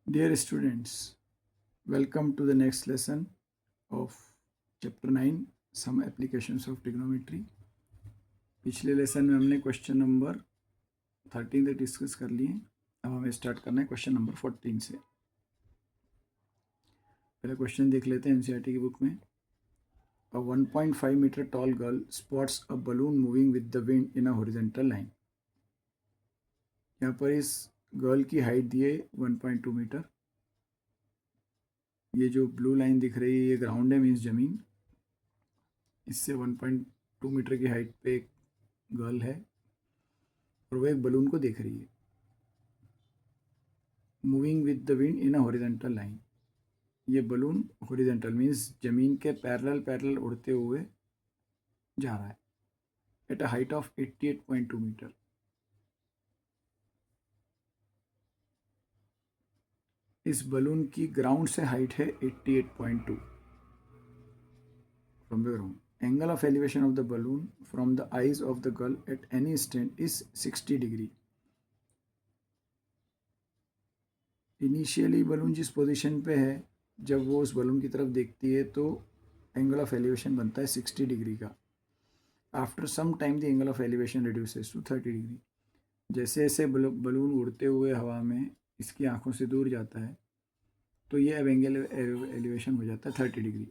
Dear students, welcome to the next lesson of chapter 9 Some Applications of Trigonometry. पिछले lesson में हमने question number 13 तक discuss कर लिए। अब हमें स्टार्ट करना है क्वेश्चन नंबर 14 से। पहले क्वेश्चन देख लेते हैं एनसीईआरटी की बुक में। A 1.5 meter tall girl spots a balloon moving with the wind in a horizontal line. यहाँ पर इस गर्ल की हाइट दी है 1.2 मीटर। ये जो ब्लू लाइन दिख रही है ये ग्राउंड है, मीन्स ज़मीन। इससे 1.2 मीटर की हाइट पे एक गर्ल है और वो एक बलून को देख रही है। Moving with the wind in a horizontal line. ये बलून हॉरिजॉन्टल मीन्स ज़मीन के पैरेलल उड़ते हुए जा रहा है at a height of 88.2 metre. इस बलून की ग्राउंड से हाइट है 88.2 from the ground. Angle of elevation of the balloon from the eyes of the girl at any instant is 60 degree. Initially balloon जिस पोजीशन पे है, जब वो उस बलून की तरफ देखती है तो एंगल ऑफ एलिवेशन बनता है 60 डिग्री का। After some time the angle of elevation reduces to 30 degree. जैसे जैसे बलून उड़ते हुए हवा में इसकी आंखों से दूर जाता है तो ये अब एंगल एलिवेशन हो जाता है 30 degree.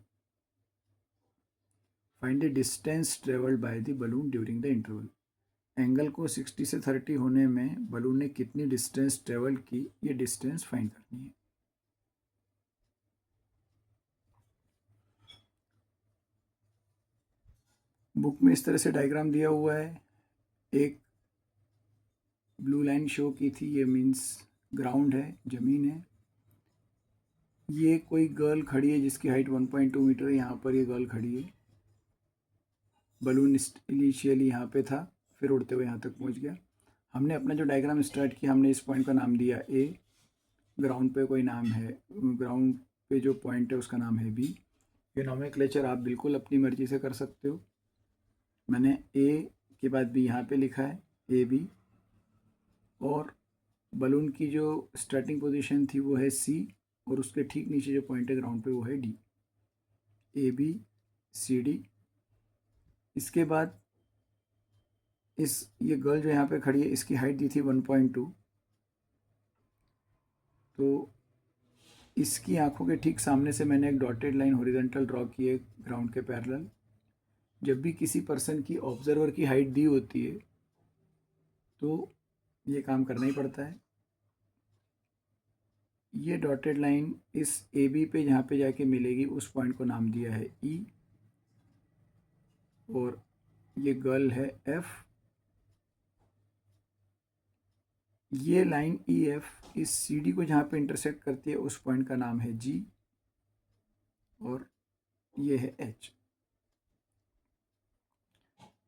Find the distance travelled by the balloon during the interval. Angle को 60 से 30 होने में बलून ने कितनी डिस्टेंस ट्रेवल की, ये डिस्टेंस फाइंड करनी है। बुक में इस तरह से डायग्राम दिया हुआ है। एक ब्लू लाइन शो की थी, ये मीन्स ग्राउंड है, ज़मीन है। ये कोई गर्ल खड़ी है जिसकी हाइट 1.2 मीटर है। यहाँ पर ये गर्ल खड़ी है। बलून इनिशियली यहाँ पे था, फिर उड़ते हुए यहाँ तक पहुँच गया। हमने अपना जो डायग्राम स्टार्ट किया, हमने इस पॉइंट का नाम दिया ए। ग्राउंड पे कोई नाम है, ग्राउंड पे जो पॉइंट है उसका नाम है बी। ये नोमेनक्लेचर आप बिल्कुल अपनी मर्जी से कर सकते हो। मैंने ए के बाद बी यहाँ पे लिखा है, ए बी। और बलून की जो स्टार्टिंग पोजीशन थी वो है सी, और उसके ठीक नीचे जो पॉइंट है ग्राउंड पे वो है D. A B C D. इसके बाद ये गर्ल जो यहाँ पे खड़ी है इसकी हाइट दी थी 1.2। तो इसकी आंखों के ठीक सामने से मैंने एक डॉटेड लाइन हॉरिजॉन्टल ड्रॉ की है ग्राउंड के पैरेलल। जब भी किसी पर्सन की ऑब्जर्वर की हाइट दी होती है तो ये काम करना ही पड़ता है। ये डॉटेड लाइन इस ए बी पे जहाँ पे जाके मिलेगी उस पॉइंट को नाम दिया है ई, और ये गर्ल है एफ। ये लाइन ई एफ इस सी डी को जहाँ पे इंटरसेक्ट करती है उस पॉइंट का नाम है जी, और ये है एच।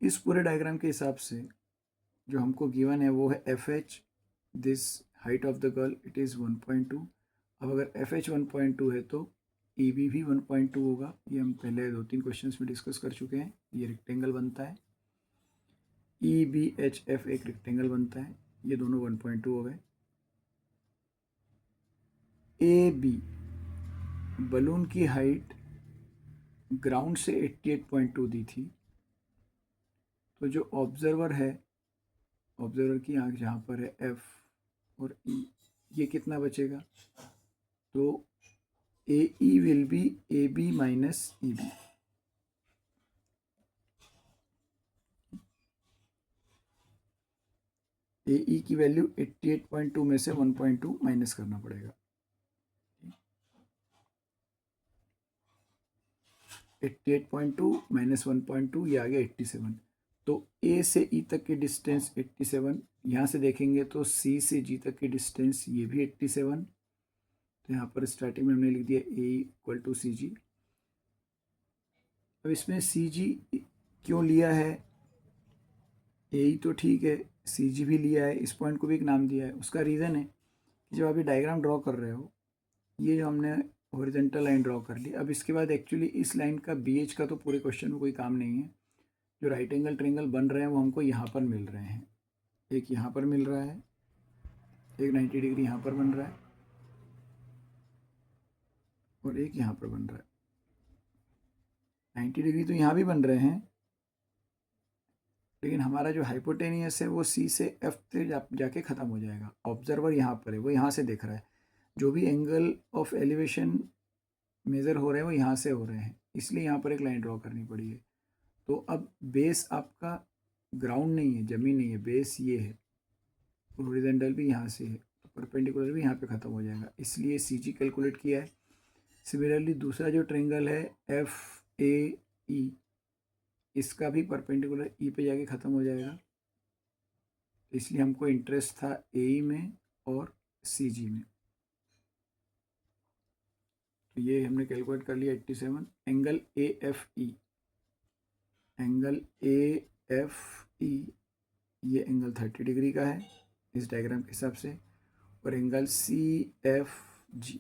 इस पूरे डायग्राम के हिसाब से जो हमको गिवन है वो है F H, this height of the girl it is 1.2। अब अगर एफ एच 1.2 है तो ई बी भी 1.2 होगा। ये हम पहले 2-3 क्वेश्चंस में डिस्कस कर चुके हैं। ये रेक्टेंगल बनता है, ई बी एच एफ एक रेक्टेंगल बनता है। ये दोनों 1.2 हो गए। ए बी बलून की हाइट ग्राउंड से 88.2 दी थी, तो जो ऑब्जर्वर है, ऑब्जर्वर की आंख जहाँ पर है एफ और ई, ये कितना बचेगा? तो A E will be A B minus E B. A E की वैल्यू 88.2 में से 1.2 माइनस करना पड़ेगा। 88.2 माइनस 1.2, ये आ गया 87। तो ए से ई तक की डिस्टेंस 87। यहाँ से देखेंगे तो सी से जी तक की डिस्टेंस ये भी 87। तो यहाँ पर स्टार्टिंग में हमने लिख दिया ए इक्वल टू सी जी। अब इसमें सी जी क्यों लिया है? ए ही तो ठीक है, सी जी भी लिया है, इस पॉइंट को भी एक नाम दिया है। उसका रीज़न है कि जब आप ये डायग्राम ड्रॉ कर रहे हो, ये जो हमने हॉरिजॉन्टल लाइन ड्रॉ कर ली, अब इसके बाद एक्चुअली इस लाइन का बी एच का तो पूरे क्वेश्चन में कोई काम नहीं है। जो राइट एंगल ट्रायंगल बन रहे हैं वो हमको यहाँ पर मिल रहे हैं। एक यहाँ पर मिल रहा है, एक 90 डिग्री यहाँ पर बन रहा है। और एक यहाँ पर बन रहा है। 90 डिग्री तो यहाँ भी बन रहे हैं, लेकिन हमारा जो हाइपोटेनियस है वो सी से एफ पे जाके ख़त्म हो जाएगा। ऑब्जर्वर यहाँ पर है, वो यहाँ से देख रहा है। जो भी एंगल ऑफ एलिवेशन मेज़र हो रहे हैं वो यहाँ से हो रहे हैं, इसलिए यहाँ पर एक लाइन ड्रॉ करनी पड़ी है। तो अब बेस आपका ग्राउंड नहीं है, ज़मीन नहीं है, बेस ये है। हॉरिजॉन्टल भी यहाँ से है, तो परपेंडिकुलर भी यहाँ पे ख़त्म हो जाएगा, इसलिए सी जी कैलकुलेट किया है। सिमिलरली दूसरा जो ट्रेंगल है एफ ए ई, इसका भी परपेंडिकुलर ई पे जाके ख़त्म हो जाएगा, इसलिए हमको इंटरेस्ट था ए में और सी जी में। तो ये हमने कैलकुलेट कर लिया 87। Angle A F E, angle A F E ये एंगल 30 डिग्री का है इस डायग्राम के हिसाब से। और एंगल सी एफ जी,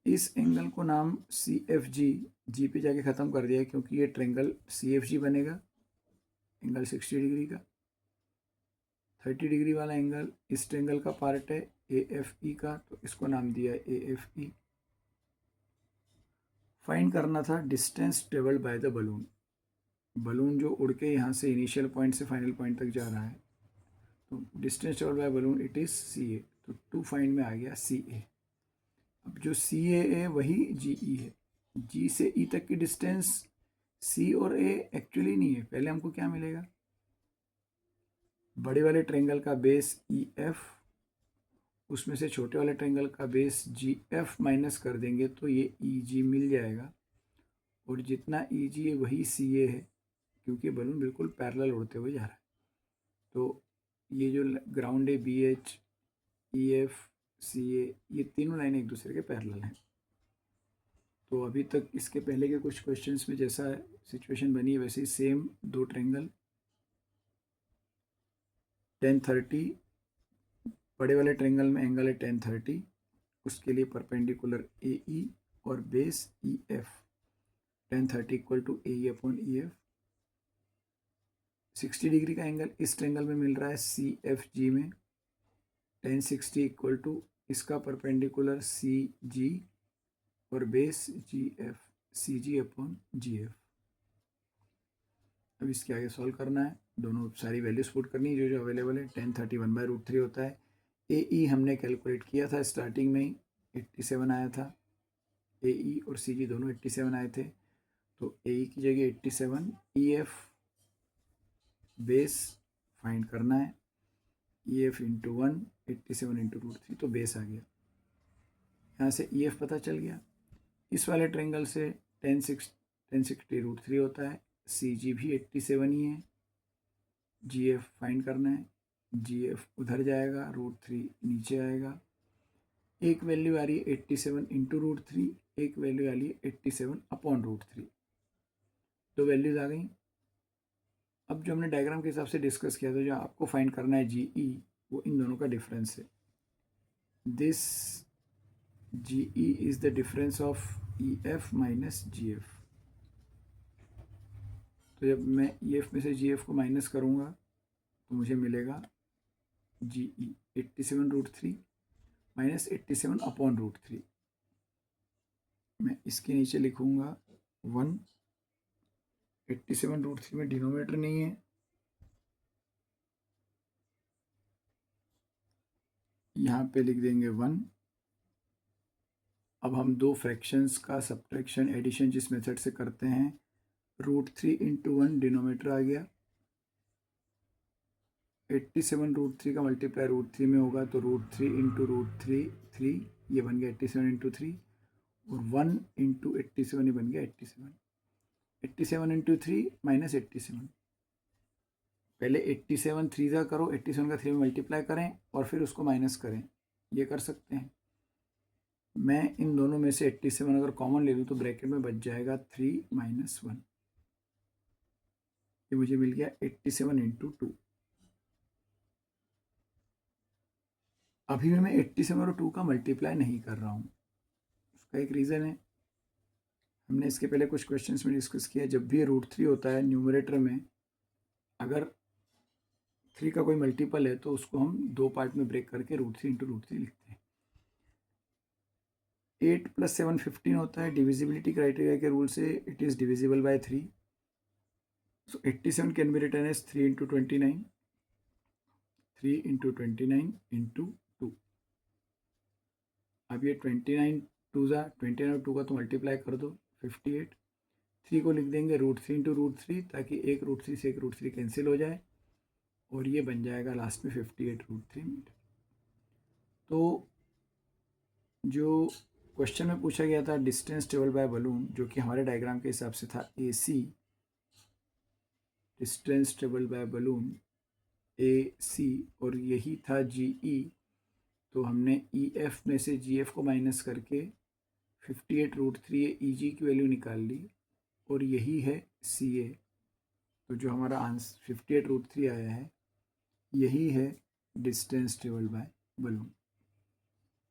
इस एंगल को नाम सी एफ जी, जी पे जाके ख़त्म कर दिया क्योंकि ये ट्रेंगल सी एफ जी बनेगा, एंगल 60 डिग्री का। 30 डिग्री वाला एंगल इस ट्रेंगल का पार्ट है ए एफ ई का, तो इसको नाम दिया ए एफ ई। फाइंड करना था distance travelled by the balloon. Balloon जो उड़ के यहाँ से इनिशियल पॉइंट से फाइनल पॉइंट तक जा रहा है, तो distance travelled by balloon it is C A. तो 2 फाइंड में आ गया सी ए। अब जो सी ए है वही जी ई है। जी से ई तक की डिस्टेंस सी और ए एक्चुअली नहीं है। पहले हमको क्या मिलेगा, बड़े वाले ट्रेंगल का बेस ई एफ, उसमें से छोटे वाले ट्रेंगल का बेस जी एफ माइनस कर देंगे तो ये ई जी मिल जाएगा। और जितना ई जी है वही सी ए है, क्योंकि बलून बिल्कुल पैरेलल उड़ते हुए जा रहा है। तो ये जो ग्राउंड है B H E F C A, ये तीनों लाइनें एक दूसरे के पैरेलल हैं। तो अभी तक इसके पहले के कुछ क्वेश्चंस में जैसा सिचुएशन बनी है वैसे ही सेम दो ट्रेंगल 1030, बड़े वाले ट्रेंगल में एंगल है 1030, उसके लिए परपेंडिकुलर ए ई और base E F. 1030 equal to A E upon E F. 60 degree का एंगल इस ट्रेंगल में मिल रहा है सी एफ जी में। 1060 इक्वल टू इसका परपेंडिकुलर सी जी और base G F, C G upon G F. अब इसके आगे सॉल्व करना है, दोनों सारी वैल्यूज पुट करनी है जो जो अवेलेबल है। 1031 बाय रूट 3 होता है। ए ई हमने कैलकुलेट किया था स्टार्टिंग में ही, 87 आया था। ए ई और सी जी दोनों 87 आए थे, तो ए ई की जगह 87, ई एफ बेस फाइंड करना है, E F into 1, 87 into root 3, तो बेस आ गया। यहाँ से ई एफ पता चल गया। इस वाले ट्रेंगल से 1060 रूट 3 होता है। सी जी भी 87 ही है। जी एफ फाइंड करना है, जी एफ उधर जाएगा, रूट 3 नीचे आएगा। एक वैल्यू आ रही है 87 इंटू रूट 3, एक वैल्यू आ रही है 87 अपॉन रूट 3। दो वैल्यूज आ गई। अब जो हमने डायग्राम के हिसाब से डिस्कस किया था, जो आपको फाइंड करना है जी ई, वो इन दोनों का डिफरेंस है। This G E is the difference of E F minus G F. तो जब मैं ई एफ में से जी एफ को माइनस करूँगा तो मुझे मिलेगा जी ई 87 रूट 3 माइनस 87 अपॉन रूट 3। मैं इसके नीचे लिखूँगा 1। 87 रूट 3 में डिनोमिनेटर नहीं है, यहाँ पे लिख देंगे 1। अब हम दो फ्रैक्शंस का सब्ट्रैक्शन एडिशन जिस मेथड से करते हैं, रूट 3 इंटू 1 डिनोमिनेटर आ गया। 87 रूट 3 का मल्टीप्लाई रूट 3 में होगा तो रूट 3 इंटू रूट 3 3, ये बन गया 87 इंटू 3, और 1 इंटू 87 ये बन गया 87। 87 इंटू 3 माइनस 87। पहले 87 3 का करो, 87 का 3 में मल्टीप्लाई करें और फिर उसको माइनस करें, ये कर सकते हैं। मैं इन दोनों में से 87 अगर कॉमन ले लूँ तो ब्रैकेट में बच जाएगा 3 माइनस 1। ये मुझे मिल गया 87 इंटू 2। अभी भी मैं 87 और 2 का मल्टीप्लाई नहीं कर रहा हूँ, उसका एक रीज़न है। हमने इसके पहले कुछ क्वेश्चंस में डिस्कस किया, जब भी रूट 3 होता है न्यूमरेटर में, अगर 3 का कोई मल्टीपल है तो उसको हम दो पार्ट में ब्रेक करके रूट 3 इंटू रूट 3 लिखते हैं। 8 + 7 15 होता है। डिविजिबिलिटी क्राइटेरिया के रूल से it is divisible by 3। So 87 can be written as 3 × 29, 3 × 29 × 2। अब ये 29 2 ज़ा 29 और 2 का तो मल्टीप्लाई कर दो 58। 3 को लिख देंगे √3 × √3 ताकि एक √3 से एक √3 कैंसिल हो जाए और ये बन जाएगा लास्ट में 58√3 मीटर। तो जो क्वेश्चन में पूछा गया था डिस्टेंस ट्रेवल बाय बलून, जो कि हमारे डायग्राम के हिसाब से था AC, distance travel by balloon AC, और यही था GE। तो हमने EF में से GF को माइनस करके 58√3 EG की वैल्यू निकाल ली और यही है CA। तो जो हमारा आंसर 58√3 आया है यही है डिस्टेंस ट्रेवल बाय बलून।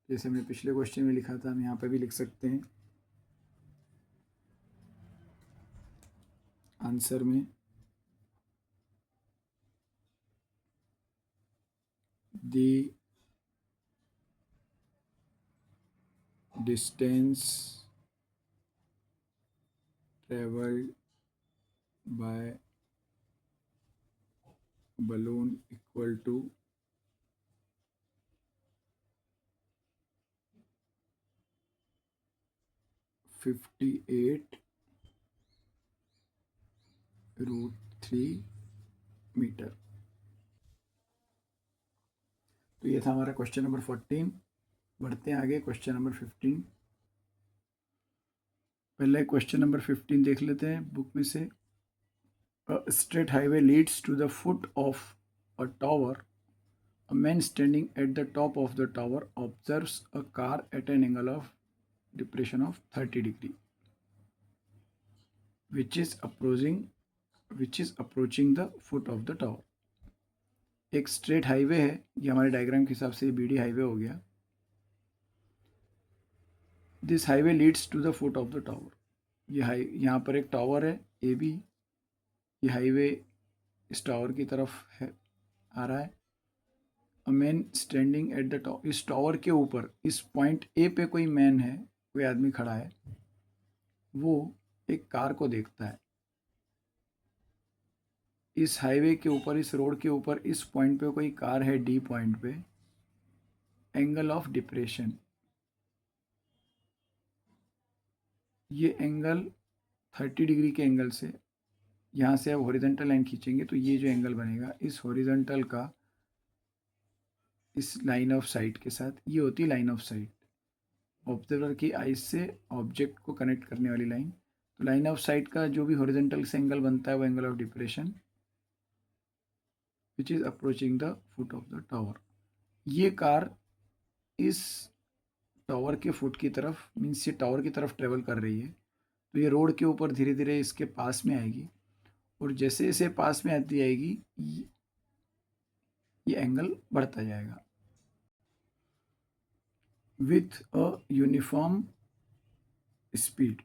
जैसे हमने पिछले क्वेश्चन में लिखा था हम यहाँ पे भी लिख सकते हैं आंसर में the distance travelled by balloon equal to 58√3 metre. तो ये था हमारा क्वेश्चन नंबर 14। बढ़ते हैं आगे क्वेश्चन नंबर 15। पहले क्वेश्चन नंबर 15 देख लेते हैं बुक में से। A straight highway leads to the foot of a tower. A man standing at the top of the tower observes a car at an angle of depression of 30 degree, which is approaching the foot of the tower. एक straight highway है, ये हमारे diagram के हिसाब से BD highway हो गया। This highway leads to the foot of the tower. यहाँ पर एक टावर है AB, ये हाईवे इस टावर की तरफ है आ रहा है। A man standing at the top, इस टावर के ऊपर इस पॉइंट A पे कोई मैन है, कोई आदमी खड़ा है, वो एक कार को देखता है। इस हाईवे के ऊपर, इस रोड के ऊपर इस पॉइंट पे कोई कार है D पॉइंट पे। एंगल ऑफ डिप्रेशन, ये एंगल 30 डिग्री के एंगल से, यहाँ से अब हॉरिजॉन्टल लाइन खींचेंगे तो ये जो एंगल बनेगा इस हॉरिजॉन्टल का इस लाइन ऑफ साइट के साथ, ये होती है लाइन ऑफ साइट, ऑब्जर्वर की आइज से ऑब्जेक्ट को कनेक्ट करने वाली लाइन। तो लाइन ऑफ साइट का जो भी हॉरिजॉन्टल से एंगल बनता है वो angle of depression which is approaching the foot of the tower. ये कार इस टावर के फुट की तरफ, मीन्स ये टावर की तरफ ट्रेवल कर रही है। तो ये रोड के ऊपर धीरे धीरे इसके पास में आएगी और जैसे जैसे पास में आती जाएगी ये एंगल बढ़ता जाएगा विथ अ यूनिफॉर्म स्पीड।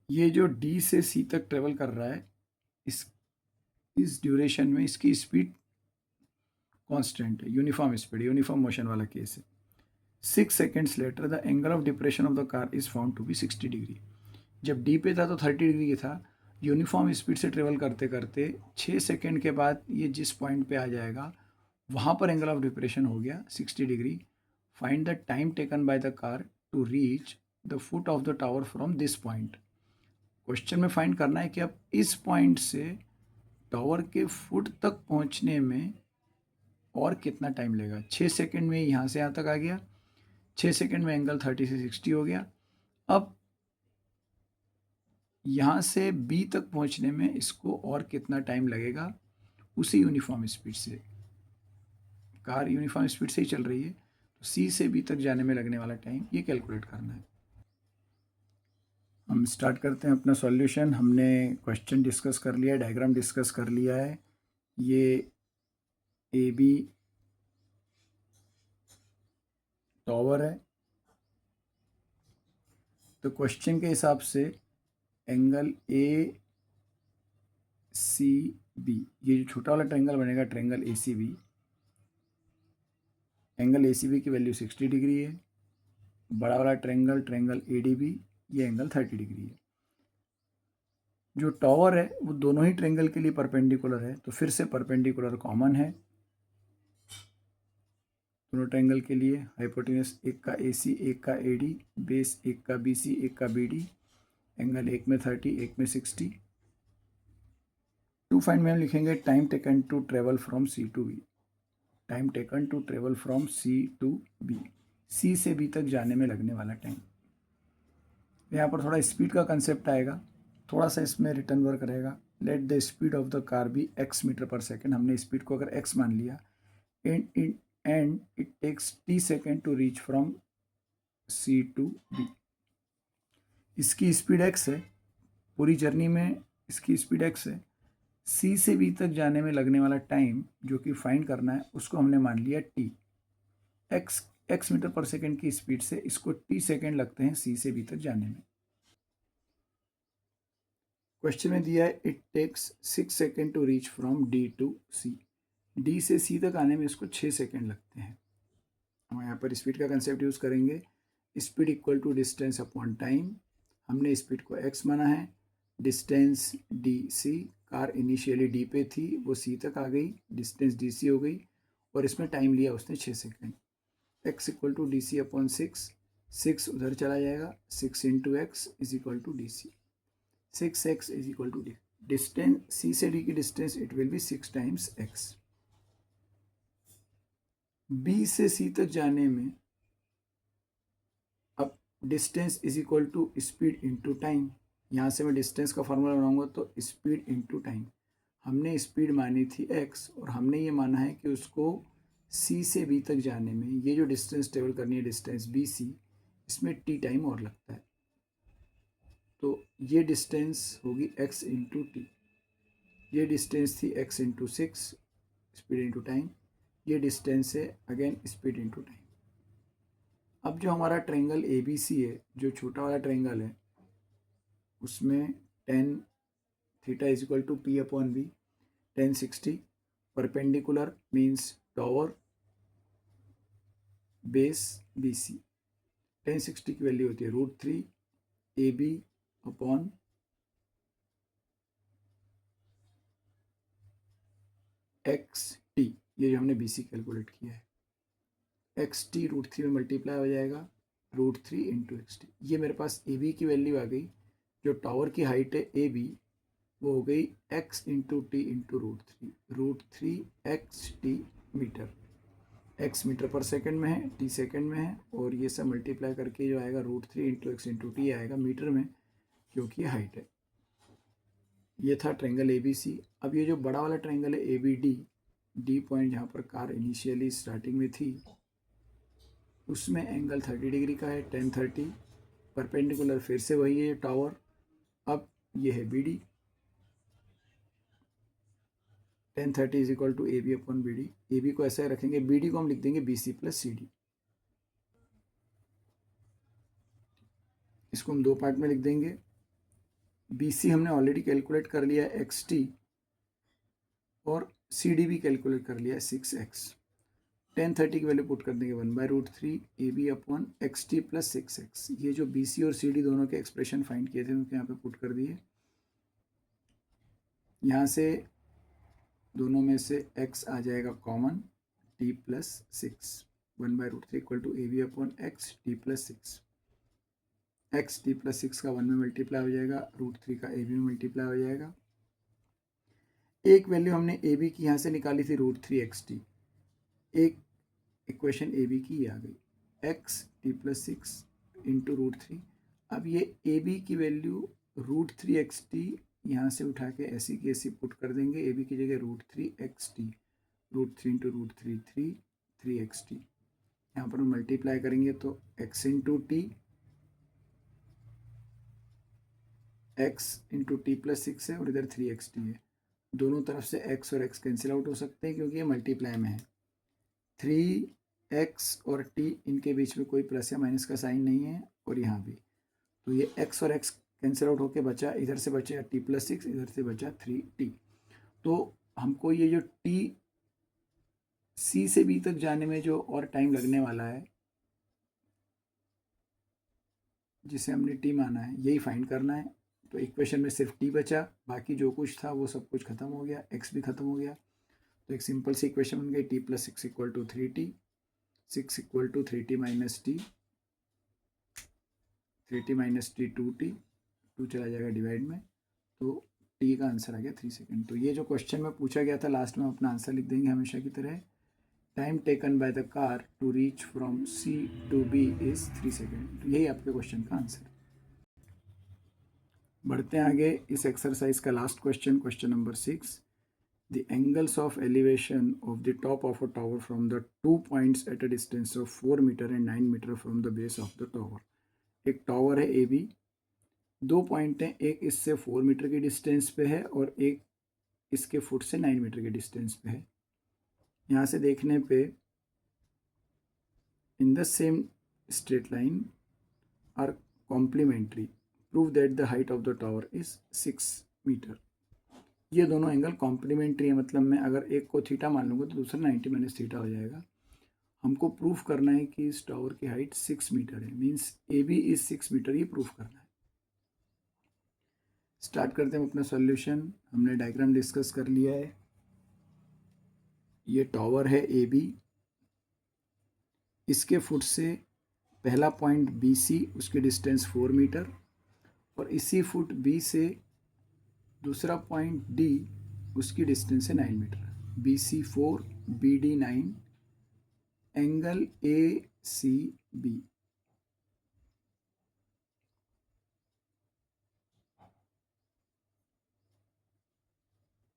ये जो D से C तक ट्रेवल कर रहा है, इस ड्यूरेशन में इसकी स्पीड कांस्टेंट है, यूनिफॉर्म स्पीड, यूनिफॉर्म मोशन वाला केस है। 6 seconds later the angle of depression of the car is found to be 60 degree. जब D पे था तो 30 डिग्री था, यूनिफॉर्म स्पीड से ट्रेवल करते करते 6 सेकेंड के बाद ये जिस पॉइंट पे आ जाएगा वहाँ पर एंगल ऑफ डिप्रेशन हो गया 60 degree. Find the time taken by the car to reach the foot of the tower from this point. Question में फाइंड करना है कि अब इस पॉइंट से टावर के फुट तक पहुंचने में और कितना टाइम लगेगा। 6 सेकेंड में यहाँ से यहाँ तक आ गया, 6 सेकेंड में एंगल 30 से 60 हो गया। अब यहाँ से B तक पहुंचने में इसको और कितना टाइम लगेगा, उसी यूनिफॉर्म स्पीड से, कार यूनिफॉर्म स्पीड से ही चल रही है, तो C से B तक जाने में लगने वाला टाइम ये कैलकुलेट करना है। हम स्टार्ट करते हैं अपना सॉल्यूशन। हमने क्वेश्चन डिस्कस कर लिया है, डायग्राम डिस्कस कर लिया है। ये AB टावर है, तो क्वेश्चन के हिसाब से एंगल ACB, ये जो छोटा वाला ट्रायंगल बनेगा ट्रायंगल ACB, एंगल ACB की वैल्यू 60 डिग्री है। बड़ा वाला ट्रायंगल ADB, ये एंगल 30 डिग्री है। जो टॉवर है वो दोनों ही ट्रायंगल के लिए परपेंडिकुलर है, तो फिर से परपेंडिकुलर कॉमन है दोनों ट्रायंगल के लिए। हाइपोटेन्यूस एक का AC, एक का AD, बेस एक का BC, एक का BD, एंगल एक में 30, एक में 60। टू फाइंड में हम लिखेंगे time taken to travel from C to B। Time taken to travel from C to B, C से B तक जाने में लगने वाला टाइम। यहाँ पर थोड़ा स्पीड का कंसेप्ट आएगा, थोड़ा सा इसमें रिटर्न वर्क रहेगा। Let the speed of the car be x metre per second. हमने स्पीड को अगर x मान लिया, and it takes t second to reach from C to B। इसकी स्पीड x है, पूरी जर्नी में इसकी स्पीड x है। C से B तक जाने में लगने वाला टाइम जो कि फाइंड करना है, उसको हमने मान लिया t। x metre per second की स्पीड से इसको t सेकेंड लगते हैं C से B तक जाने में। क्वेश्चन में दिया है it takes 6 second to reach from D to C। D से C तक आने में इसको 6 सेकेंड लगते हैं। हम यहाँ पर स्पीड का कंसेप्ट यूज़ करेंगे। Speed equal to distance upon time. हमने स्पीड को x माना है, distance DC, car initially D पे थी, वो C तक आ गई, डिस्टेंस DC हो गई, और इसमें टाइम लिया उसने 6 second. x equal to DC upon 6 उधर चला जाएगा, 6 into x is equal to DC। 6x is equal to D। Distance C से D की distance it will be 6 times x। B से C तक जाने में अब distance is equal to speed into time. यहाँ से मैं डिस्टेंस का फॉर्मूला बनाऊंगा तो स्पीड इंटू टाइम। हमने स्पीड मानी थी x और हमने ये माना है कि उसको C से B तक जाने में ये जो डिस्टेंस ट्रेवल करनी है, डिस्टेंस BC, इसमें t टाइम और लगता है। तो ये डिस्टेंस होगी x इंटू टी। ये डिस्टेंस थी x into 6, speed into time. ये डिस्टेंस है अगेन स्पीड इंटू टाइम। अब जो हमारा ट्रायंगल ABC है, जो छोटा वाला ट्रायंगल है, उसमें tan theta is equal to P upon B, tan 60, perpendicular means tower, base BC। tan 60 की वैल्यू होती है √3 AB अपॉन XT। ये जो हमने BC कैलकुलेट किया है, XT √3 में मल्टीप्लाई हो जाएगा, √3 इंटू XT। ये मेरे पास AB की वैल्यू आ गई। जो टावर की हाइट है AB, वो हो गई x into T into √3 XT metre. x metre per second में है, t सेकंड में है, और ये सब मल्टीप्लाई करके जो आएगा √3 इंटू x इंटू टी आएगा मीटर में, क्योंकि हाइट है। ये था ट्रायंगल ABC। अब ये जो बड़ा वाला ट्रायंगल है ABD, D पॉइंट जहाँ पर कार इनिशियली स्टार्टिंग में थी, उसमें एंगल 30 डिग्री का है, tan 30। परपेंडिकुलर फिर से वही है टावर। अब ये है BD, tan 30 is equal to AB upon BD। AB को ऐसा रखेंगे, BD को हम लिख देंगे BC प्लस CD। इसको हम दो पार्ट में लिख देंगे। BC हमने ऑलरेडी कैलकुलेट कर लिया है XT, और CD भी कैलकुलेट कर लिया है 6x। tan 30 की वैल्यू पुट कर देंगे 1/√3 AB upon XT plus 6x। ये जो BC और CD दोनों के एक्सप्रेशन फाइंड किए थे उनको यहाँ पे पुट कर दिए। यहाँ से दोनों में से x आ जाएगा common, t plus 6। 1/√3 equal to AB upon x t plus 6। x t plus 6 का 1 में मल्टीप्लाई हो जाएगा, √3 का AB में मल्टीप्लाई हो जाएगा। एक वैल्यू हमने AB की यहाँ से निकाली थी √3 XT। एक इक्वेशन AB की आ गई, x t प्लस 6 इंटू √3। अब ये AB की वैल्यू √3 XT यहाँ से उठा के ऐसी की ऐसी पुट कर देंगे। AB की जगह √3 XT, √3 इंटू √3 3 XT। यहाँ पर हम मल्टीप्लाई करेंगे तो x into T, x into T plus 6 है, और इधर 3 XT है। दोनों तरफ से x और x कैंसिल आउट हो सकते हैं क्योंकि ये मल्टीप्लाई में है। 3x और t, इनके बीच में कोई प्लस या माइनस का साइन नहीं है, और यहाँ भी। तो ये x और x कैंसिल आउट होके बचा, इधर से बचा t प्लस 6, इधर से बचा 3t। तो हमको ये जो t C से B तक जाने में जो और टाइम लगने वाला है, जिसे हमने टी माना है यही फाइंड करना है। तो इक्वेशन में सिर्फ टी बचा, बाकी जो कुछ था वो सब कुछ खत्म हो गया, एक्स भी खत्म हो गया। तो एक सिंपल सी इक्वेशन बन गई, T plus 6 equal to 3t, 6 equal to 3t minus T, 3t minus T 2t, 2 चला जाएगा डिवाइड में, तो टी का आंसर आ गया 3 सेकेंड। तो ये जो क्वेश्चन में पूछा गया था लास्ट में अपना आंसर लिख देंगे हमेशा की तरह। Time taken by the car to reach from C to B is 3 second. तो यही आपके क्वेश्चन का आंसर। बढ़ते हैं आगे इस एक्सरसाइज का last question, question number 6। The angles of elevation of the top of a tower from the 2 points at a distance of 4 meter and 9 meter from the base of the tower। एक tower है A B, 2 point हैं, एक इससे 4 metre की distance पे है और एक इसके फुट से 9 मीटर की डिस्टेंस पे है। यहाँ से देखने पे in the same straight line are complementary, prove that the height of the tower is 6 metre. ये दोनों एंगल कॉम्प्लीमेंट्री है, मतलब मैं अगर एक को थीटा मान लूँगा तो दूसरा 90 माइनस थीटा हो जाएगा। हमको प्रूफ करना है कि इस टावर की हाइट 6 मीटर है, means A B is 6 metre, ये प्रूफ करना है। स्टार्ट करते हैं अपना सॉल्यूशन। हमने डायग्राम डिस्कस कर लिया है। ये टावर है ए बी, इसके फुट से पहला पॉइंट बी सी, उसकी डिस्टेंस 4 मीटर, और इसी फुट बी से दूसरा पॉइंट डी, उसकी डिस्टेंस है 9 metre. B C 4, B D 9, angle A C B.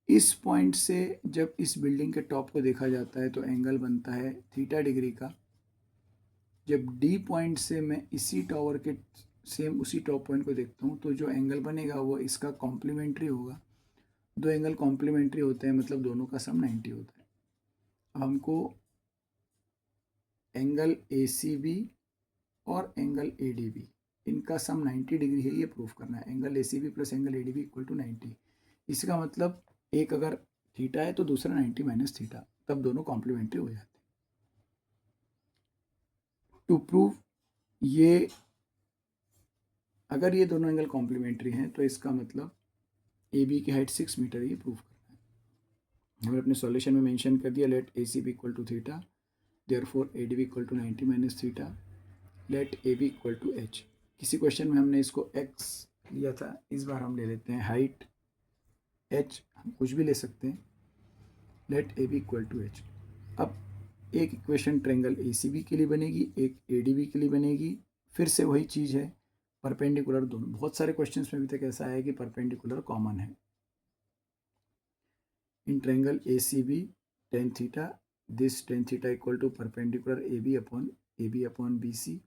इस पॉइंट से जब इस बिल्डिंग के टॉप को देखा जाता है तो एंगल बनता है थीटा डिग्री का। जब डी पॉइंट से मैं इसी टावर के सेम उसी टॉप पॉइंट को देखता हूँ तो जो एंगल बनेगा वो इसका कॉम्प्लीमेंट्री होगा। दो एंगल कॉम्प्लीमेंट्री होते हैं, मतलब दोनों का सम 90 होता है। अब हमको एंगल ए सी बी और एंगल ए डी बी, इनका सम 90 डिग्री है, ये प्रूफ करना है। Angle A C B plus angle A D B equal to 90। इसका मतलब एक अगर थीटा है तो दूसरा 90 माइनस थीटा, तब दोनों कॉम्प्लीमेंट्री हो जाते हैं। टू प्रूव ये, अगर ये दोनों एंगल कॉम्प्लीमेंट्री हैं तो इसका मतलब ए बी की हाइट 6 मीटर है, ये प्रूफ करना है। हमने अपने सॉल्यूशन में मेंशन कर दिया, let A C B equal to theta, therefore A D B equal to 90 minus theta, let A B equal to H. किसी क्वेश्चन में हमने इसको एक्स लिया था, इस बार हम ले लेते हैं हाइट एच, हम कुछ भी ले सकते हैं, let A B equal to H. अब एक equation triangle A C B के लिए बनेगी, एक ए डी बी के लिए बनेगी। फिर से वही चीज़ है, परपेंडिकुलर दोनों। बहुत सारे क्वेश्चंस में अभी तक ऐसा है कि परपेंडिकुलर कॉमन है। In triangle A C B tan theta, this tan theta equal to perpendicular A B upon B C.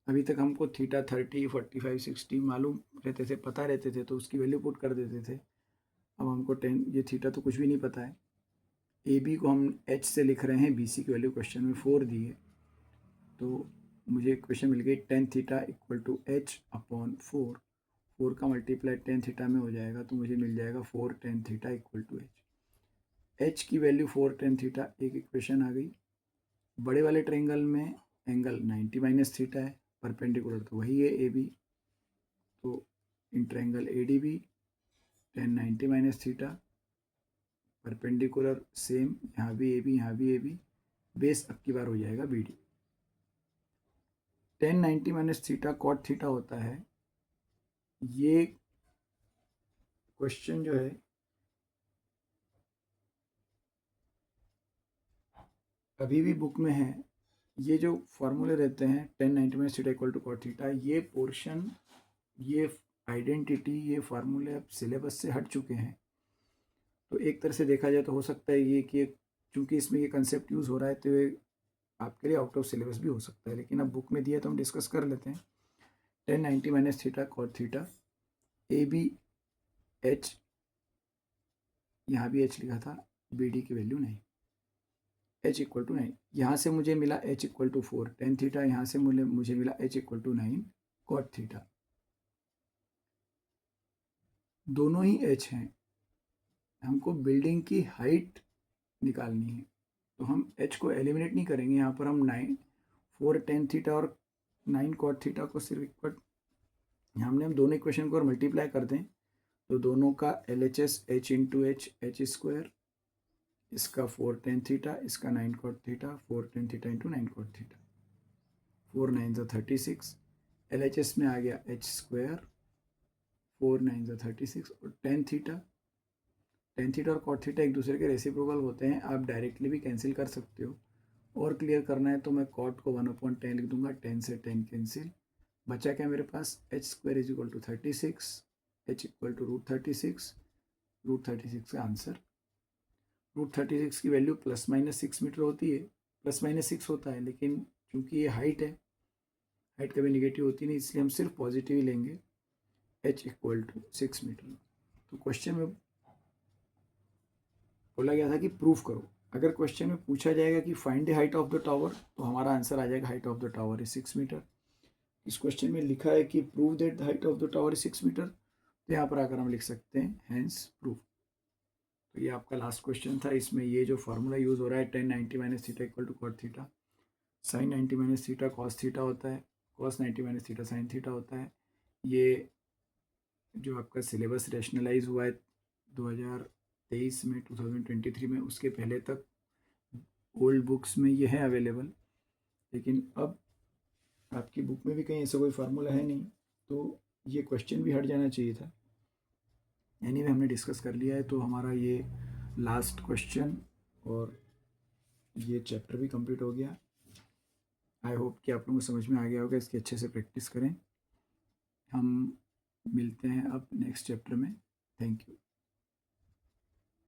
अभी तक हमको थीटा 30, 45, 60 मालूम रहते थे, पता रहते थे, तो उसकी वैल्यू पुट कर देते थे। अब हमको 10, ये थीटा तो कुछ भी नहीं पता है। ए बी को हम एच से लिख रहे हैं, बी सी की वैल्यू क्वेश्चन में 4 दी है, तो मुझे क्वेश्चन मिल गई tan theta equal to H upon 4। 4 का मल्टीप्लाई टेन थीटा में हो जाएगा, तो मुझे मिल जाएगा 4 tan theta equal to H. H की वैल्यू 4 टेन थीटा, एक इक्वेशन आ गई। बड़े वाले ट्रायंगल में एंगल 90 माइनस थीटा है, परपेंडिकुलर तो वही है ए बी, तो in triangle A D B tan 90 minus theta, perpendicular same, यहाँ भी ए बी, यहाँ भी ए बी, बेस अब की बार हो जाएगा B D. Tan 90 minus theta cot theta होता है। ये क्वेश्चन जो है अभी भी बुक में है। ये जो फॉर्मूले रहते हैं tan 90 minus theta equal to cot theta, ये पोर्शन, ये आइडेंटिटी, ये फार्मूले अब सिलेबस से हट चुके हैं। तो एक तरह से देखा जाए तो हो सकता है ये कि चूँकि इसमें ये कंसेप्ट यूज़ हो रहा है तो ये आपके लिए आउट ऑफ सिलेबस भी हो सकता है, लेकिन अब बुक में दिया तो हम डिस्कस कर लेते हैं। Tan 90 minus theta cot theta, A B H, यहाँ भी एच लिखा था, बी डी की वैल्यू नहीं, एच इक्वल टू 9। यहाँ से मुझे मिला H equal to 4 tan theta, यहाँ से मुझे मिला H equal to 9 cot theta. दोनों ही एच हैं, हमको बिल्डिंग की हाइट निकालनी है, तो हम एच को एलिमिनेट नहीं करेंगे। यहाँ पर हम 9 4 टेन थीटा और 9 cot थीटा को सिर्फ इक्वल हम दोनों इक्वेशन को और मल्टीप्लाई कर दें तो दोनों का LHS h into h square, इसका 4 tan थीटा, इसका 9 cot theta, 4 tan theta into 9 cot theta, 4 9 36, LHS में आ गया h स्क्वायर, 4 9 36 और tan थीटा और cot थीटा एक दूसरे के रेसिप्रोकल होते हैं, आप डायरेक्टली भी कैंसिल कर सकते हो। और क्लियर करना है तो मैं cot को 1/10 लिख दूंगा, 10 से 10 कैंसिल, बचा क्या मेरे पास h square is equal to 36, h equal to √36, √36 का आंसर। √36 की वैल्यू ±6 मीटर होती है, ±6 होता है, लेकिन क्योंकि ये हाइट है, हाइट कभी निगेटिव होती नहीं, इसलिए हम सिर्फ पॉजिटिव ही लेंगे, h इक्वल टू 6 मीटर। तो क्वेश्चन में बोला गया था कि प्रूफ करो। अगर क्वेश्चन में पूछा जाएगा कि find the height of the tower, तो हमारा आंसर आ जाएगा height of the tower is 6 metre. इस क्वेश्चन में लिखा है कि prove that the height of the tower is 6 metre, तो यहाँ पर आकर हम लिख सकते हैं हैंस प्रूफ। तो ये आपका लास्ट क्वेश्चन था। इसमें ये जो फार्मूला यूज़ हो रहा है tan 90 minus theta equal to cot theta, sin 90 minus theta cos theta होता है, cos 90 minus theta sin theta होता है। ये जो आपका सिलेबस रैशनलाइज हुआ है 2023 में, 2023 में, उसके पहले तक ओल्ड बुक्स में ये है अवेलेबल, लेकिन अब आपकी बुक में भी कहीं ऐसा कोई फार्मूला है नहीं, तो ये क्वेश्चन भी हट जाना चाहिए था। एनीवे हमने डिस्कस कर लिया है, तो हमारा ये लास्ट क्वेश्चन और ये चैप्टर भी कंप्लीट हो गया। आई होप कि आप लोगों को समझ में आ गया होगा, इसकी अच्छे से प्रैक्टिस करें। हम मिलते हैं अब नेक्स्ट चैप्टर में। Thank you.